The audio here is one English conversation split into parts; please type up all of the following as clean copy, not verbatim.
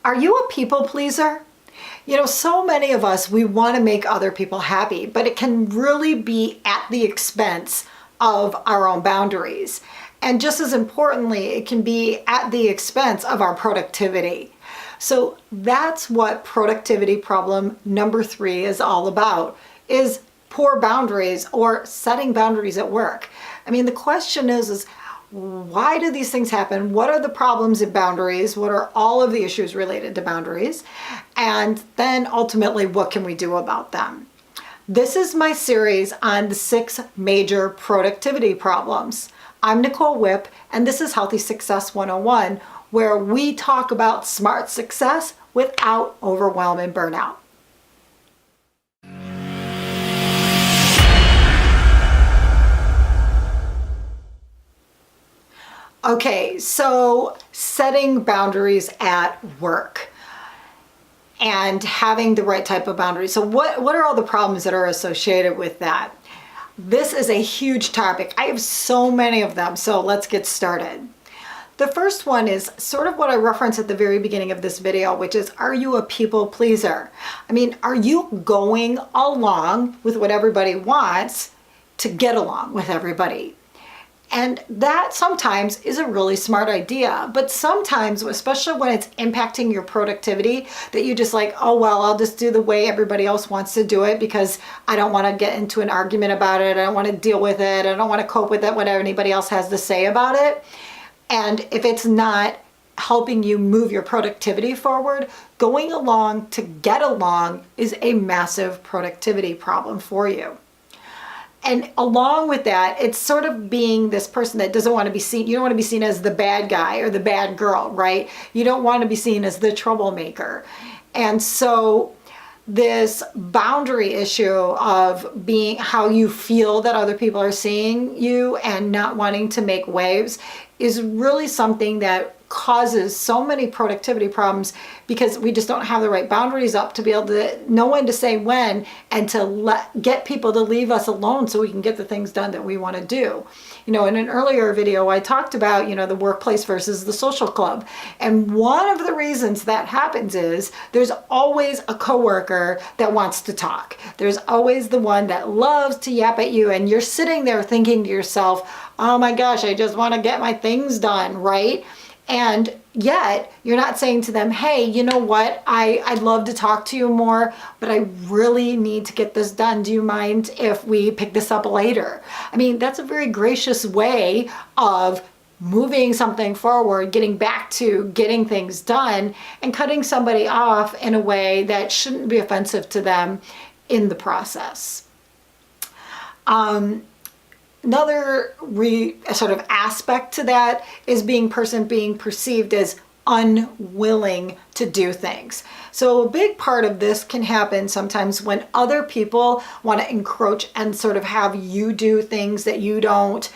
Are you a people pleaser? You know, so many of us, we want to make other people happy, but it can really be at the expense of our own boundaries. And just as importantly, it can be at the expense of our productivity. So that's what productivity problem number 3 is all about, is poor boundaries or setting boundaries at work. I mean, the question is why do these things happen? What are the problems in boundaries? What are all of the issues related to boundaries? And then ultimately, what can we do about them? This is my series on the 6 major productivity problems. I'm Nicole Whipp, and this is Healthy Success 101, where we talk about smart success without overwhelm and burnout. Okay, so setting boundaries at work and having the right type of boundaries. So what are all the problems that are associated with that? This is a huge topic. I have so many of them, so let's get started. The first one is sort of what I referenced at the very beginning of this video, which is, are you a people pleaser? I mean, are you going along with what everybody wants to get along with everybody? And that sometimes is a really smart idea, but sometimes, especially when it's impacting your productivity, that you just like, oh, well, I'll just do the way everybody else wants to do it because I don't want to get into an argument about it. I don't want to deal with it. I don't want to cope with it, what anybody else has to say about it. And if it's not helping you move your productivity forward, going along to get along is a massive productivity problem for you. And along with that, it's sort of being this person that doesn't want to be seen. You don't want to be seen as the bad guy or the bad girl, right? You don't want to be seen as the troublemaker. And so this boundary issue of being how you feel that other people are seeing you and not wanting to make waves is really something that causes so many productivity problems because we just don't have the right boundaries up to be able to know when to say when and to get people to leave us alone so we can get the things done that we want to do. You know, in an earlier video, I talked about, you know, the workplace versus the social club. And one of the reasons that happens is there's always a coworker that wants to talk. There's always the one that loves to yap at you and you're sitting there thinking to yourself, oh my gosh, I just want to get my things done, right? And yet you're not saying to them, hey, you know what? I'd love to talk to you more, but I really need to get this done. Do you mind if we pick this up later? I mean, that's a very gracious way of moving something forward, getting back to getting things done and cutting somebody off in a way that shouldn't be offensive to them in the process. Another sort of aspect to that is being perceived as unwilling to do things. So a big part of this can happen sometimes when other people want to encroach and sort of have you do things that you don't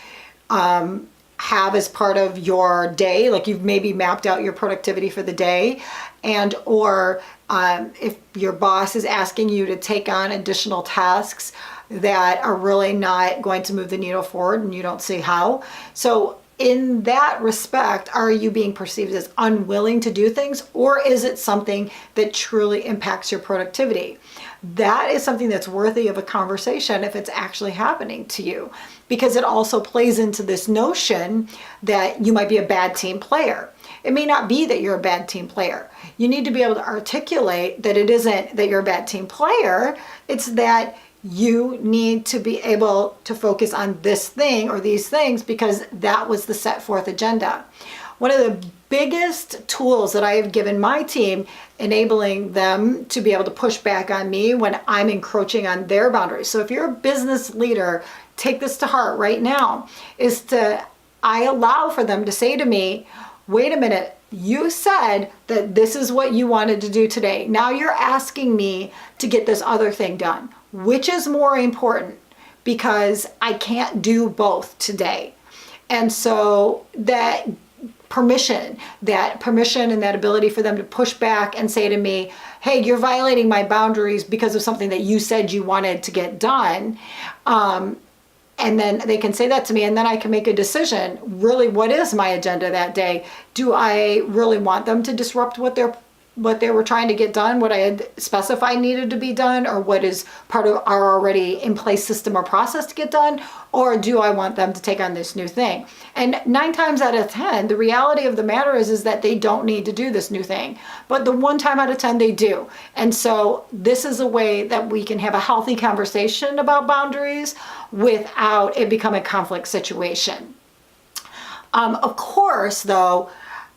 have as part of your day. Like you've maybe mapped out your productivity for the day, and or if your boss is asking you to take on additional tasks that are really not going to move the needle forward and you don't see how. So in that respect, are you being perceived as unwilling to do things, or is it something that truly impacts your productivity? That is something that's worthy of a conversation if it's actually happening to you, because it also plays into this notion that you might be a bad team player. It may not be that you're a bad team player. You need to be able to articulate that it isn't that you're a bad team player, it's that you need to be able to focus on this thing or these things because that was the set forth agenda. One of the biggest tools that I have given my team, enabling them to be able to push back on me when I'm encroaching on their boundaries. So if you're a business leader, take this to heart right now, I allow for them to say to me, wait a minute, you said that this is what you wanted to do today. Now you're asking me to get this other thing done. Which is more important? Because I can't do both today. And so that permission and that ability for them to push back and say to me, hey, you're violating my boundaries because of something that you said you wanted to get done. And then they can say that to me, and then I can make a decision. Really, what is my agenda that day? Do I really want them to disrupt what they're what they were trying to get done, what I had specified needed to be done, or what is part of our already in place system or process to get done, or do I want them to take on this new thing? And 9 times out of 10, the reality of the matter is that they don't need to do this new thing, but the 1 time out of 10 they do. And so this is a way that we can have a healthy conversation about boundaries without it becoming a conflict situation. Of course, though,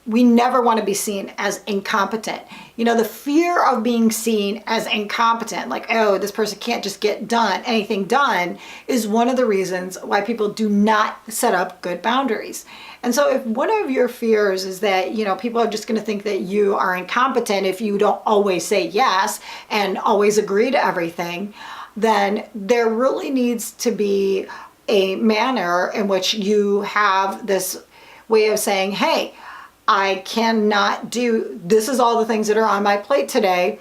we never want to be seen as incompetent. You know, the fear of being seen as incompetent, like, oh, this person can't just get anything done, is one of the reasons why people do not set up good boundaries. And so if one of your fears is that, you know, people are just going to think that you are incompetent if you don't always say yes and always agree to everything, then there really needs to be a manner in which you have this way of saying, hey, I cannot do, this is all the things that are on my plate today.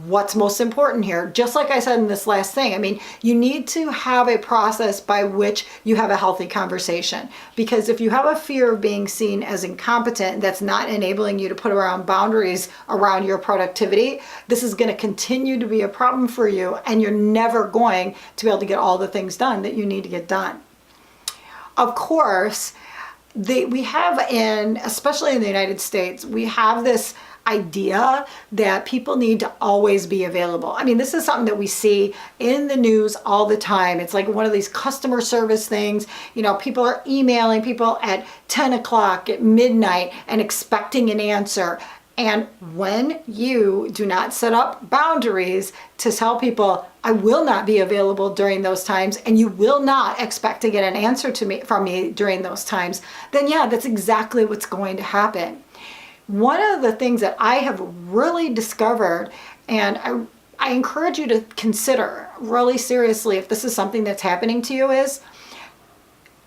What's most important here? Just like I said in this last thing, I mean, you need to have a process by which you have a healthy conversation. Because if you have a fear of being seen as incompetent, that's not enabling you to put around boundaries around your productivity, this is going to continue to be a problem for you, and you're never going to be able to get all the things done that you need to get done. Of course, we have especially in the United States, we have this idea that people need to always be available. I mean, this is something that we see in the news all the time. It's like one of these customer service things. You know, people are emailing people at 10 o'clock at midnight and expecting an answer. And when you do not set up boundaries to tell people, I will not be available during those times, and you will not expect to get an answer from me during those times, then yeah, that's exactly what's going to happen. One of the things that I have really discovered, and I encourage you to consider really seriously if this is something that's happening to you, is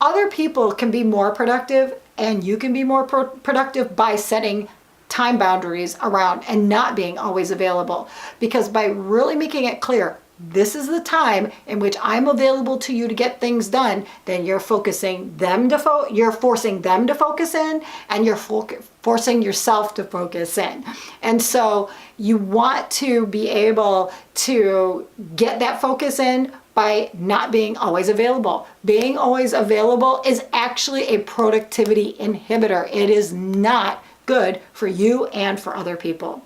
other people can be more productive and you can be more productive by setting time boundaries around and not being always available. Because by really making it clear, this is the time in which I'm available to you to get things done, then you're forcing them to focus in, and you're forcing yourself to focus in. And so you want to be able to get that focus in by not being always available. Being always available is actually a productivity inhibitor. It is not good for you and for other people.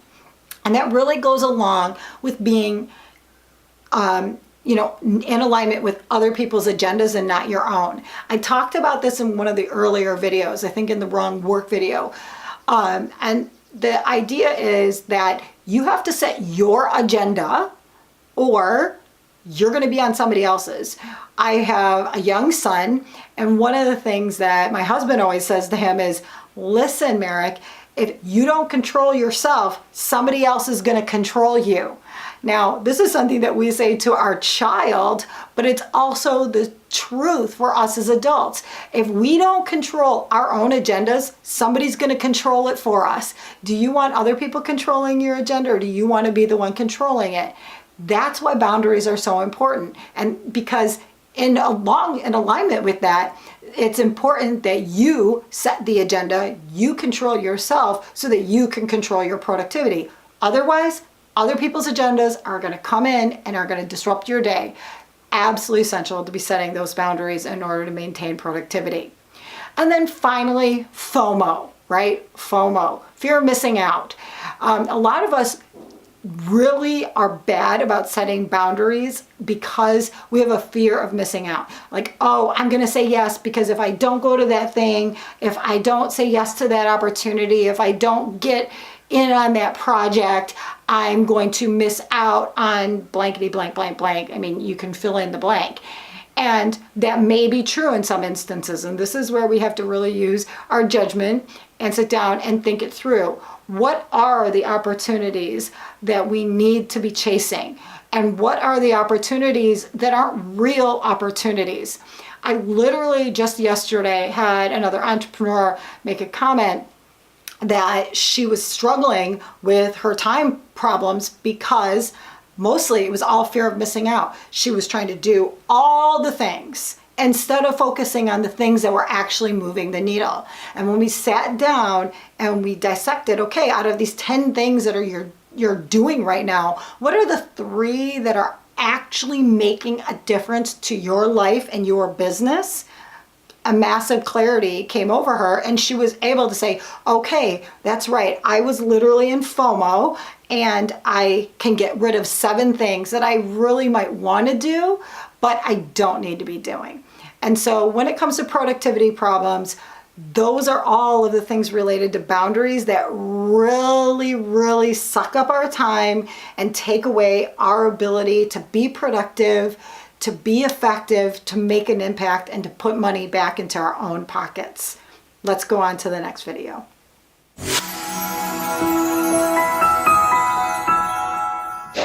And that really goes along with being in alignment with other people's agendas and not your own. I talked about this in one of the earlier videos, I think in the wrong work video. And the idea is that you have to set your agenda or you're going to be on somebody else's. I have a young son, and one of the things that my husband always says to him is, listen, Merrick, if you don't control yourself, somebody else is going to control you. Now, this is something that we say to our child, but it's also the truth for us as adults. If we don't control our own agendas, somebody's going to control it for us. Do you want other people controlling your agenda, or do you want to be the one controlling it? That's why boundaries are so important. And because in alignment with that, it's important that you set the agenda, you control yourself so that you can control your productivity. Otherwise, other people's agendas are going to come in and are going to disrupt your day. Absolutely essential to be setting those boundaries in order to maintain productivity. And then finally, FOMO, right? FOMO, fear of missing out. A lot of us really are bad about setting boundaries because we have a fear of missing out. Like, oh, I'm going to say yes because if I don't go to that thing, if I don't say yes to that opportunity, if I don't get in on that project, I'm going to miss out on blankety blank, blank, blank. I mean, you can fill in the blank. And that may be true in some instances. And this is where we have to really use our judgment and sit down and think it through. What are the opportunities that we need to be chasing? And what are the opportunities that aren't real opportunities? I literally just yesterday had another entrepreneur make a comment that she was struggling with her time problems because mostly it was all fear of missing out. She was trying to do all the things instead of focusing on the things that were actually moving the needle. And when we sat down and we dissected, okay, out of these 10 things that you're doing right now, what are the 3 that are actually making a difference to your life and your business? A massive clarity came over her, and she was able to say, okay, that's right, I was literally in FOMO, and I can get rid of 7 things that I really might want to do, but I don't need to be doing. And so when it comes to productivity problems, those are all of the things related to boundaries that really, really suck up our time and take away our ability to be productive, to be effective, to make an impact, and to put money back into our own pockets. Let's go on to the next video.